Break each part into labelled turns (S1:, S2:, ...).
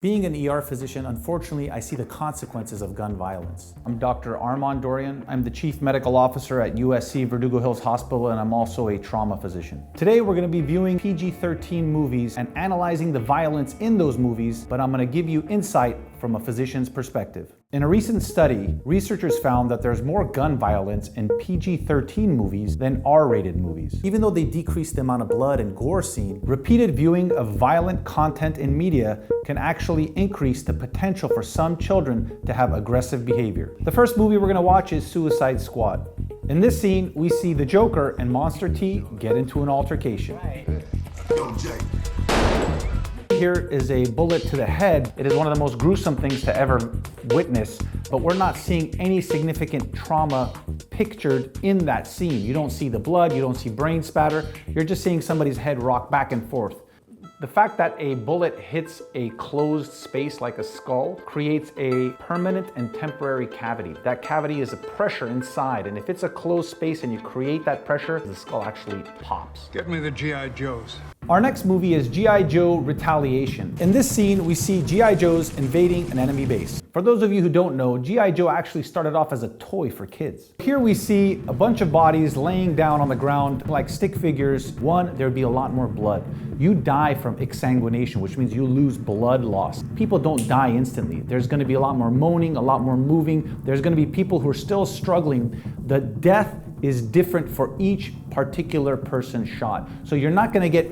S1: Being an ER physician, unfortunately, I see the consequences of gun violence. I'm Dr. Armand Dorian. I'm the Chief Medical Officer at USC Verdugo Hills Hospital, and I'm also a trauma physician. Today, we're going to be viewing PG-13 movies and analyzing the violence in those movies, but I'm going to give you insight from a physician's perspective. In a recent study, researchers found that there's more gun violence in PG-13 movies than R-rated movies. Even though they decrease the amount of blood and gore seen, repeated viewing of violent content in media can actually increase the potential for some children to have aggressive behavior. The first movie we're gonna watch is Suicide Squad. In this scene, we see the Joker and Monster T get into an altercation.
S2: Yo, Jay.
S1: Here is a bullet to the head. It is one of the most gruesome things to ever witness, but we're not seeing any significant trauma pictured in that scene. You don't see the blood, you don't see brain spatter, you're just seeing somebody's head rock back and forth. The fact that a bullet hits a closed space like a skull creates a permanent and temporary cavity. That cavity is a pressure inside, and if it's a closed space and you create that pressure, the skull actually pops.
S3: Get me the G.I. Joes.
S1: Our next movie is G.I. Joe Retaliation. In this scene, we see G.I. Joes invading an enemy base. For those of you who don't know, G.I. Joe actually started off as a toy for kids. Here we see a bunch of bodies laying down on the ground like stick figures. One, there'd be a lot more blood. You die from exsanguination, which means you lose blood loss. People don't die instantly. There's gonna be a lot more moaning, a lot more moving. There's gonna be people who are still struggling. The death is different for each particular person shot. So you're not gonna get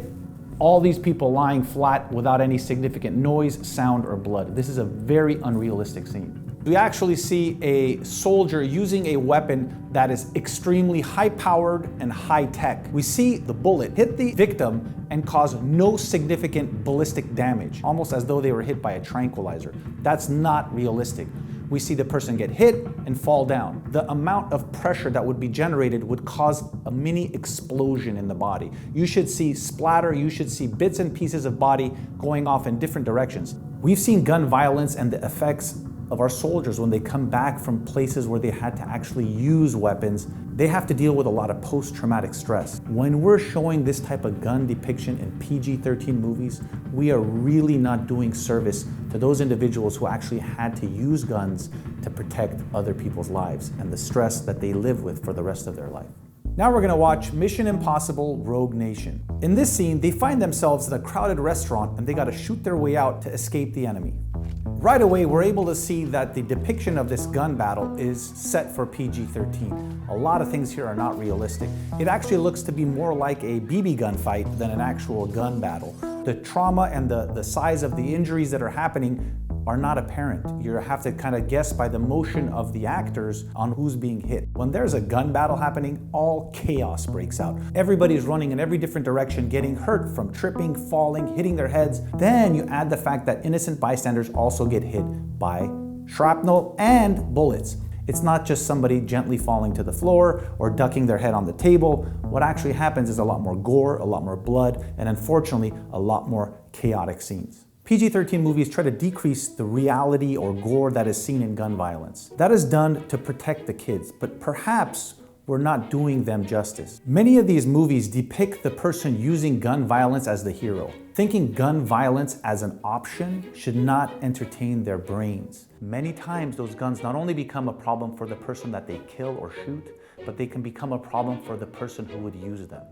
S1: all these people lying flat without any significant noise, sound, or blood. This is a very unrealistic scene. We actually see a soldier using a weapon that is extremely high-powered and high-tech. We see the bullet hit the victim and cause no significant ballistic damage, almost as though they were hit by a tranquilizer. That's not realistic. We see the person get hit and fall down. The amount of pressure that would be generated would cause a mini explosion in the body. You should see splatter, you should see bits and pieces of body going off in different directions. We've seen gun violence and the effects of our soldiers when they come back from places where they had to actually use weapons. They have to deal with a lot of post-traumatic stress. When we're showing this type of gun depiction in PG-13 movies, we are really not doing service to those individuals who actually had to use guns to protect other people's lives and the stress that they live with for the rest of their life. Now we're gonna watch Mission Impossible Rogue Nation. In this scene, they find themselves in a crowded restaurant and they gotta shoot their way out to escape the enemy. Right away, we're able to see that the depiction of this gun battle is set for PG-13. A lot of things here are not realistic. It actually looks to be more like a BB gun fight than an actual gun battle. The trauma and the size of the injuries that are happening are not apparent. You have to kind of guess by the motion of the actors on who's being hit. When there's a gun battle happening, all chaos breaks out. Everybody's running in every different direction, getting hurt from tripping, falling, hitting their heads. Then you add the fact that innocent bystanders also get hit by shrapnel and bullets. It's not just somebody gently falling to the floor or ducking their head on the table. What actually happens is a lot more gore, a lot more blood, and unfortunately, a lot more chaotic scenes. PG-13 movies try to decrease the reality or gore that is seen in gun violence. That is done to protect the kids, but perhaps we're not doing them justice. Many of these movies depict the person using gun violence as the hero. Thinking gun violence as an option should not entertain their brains. Many times those guns not only become a problem for the person that they kill or shoot, but they can become a problem for the person who would use them.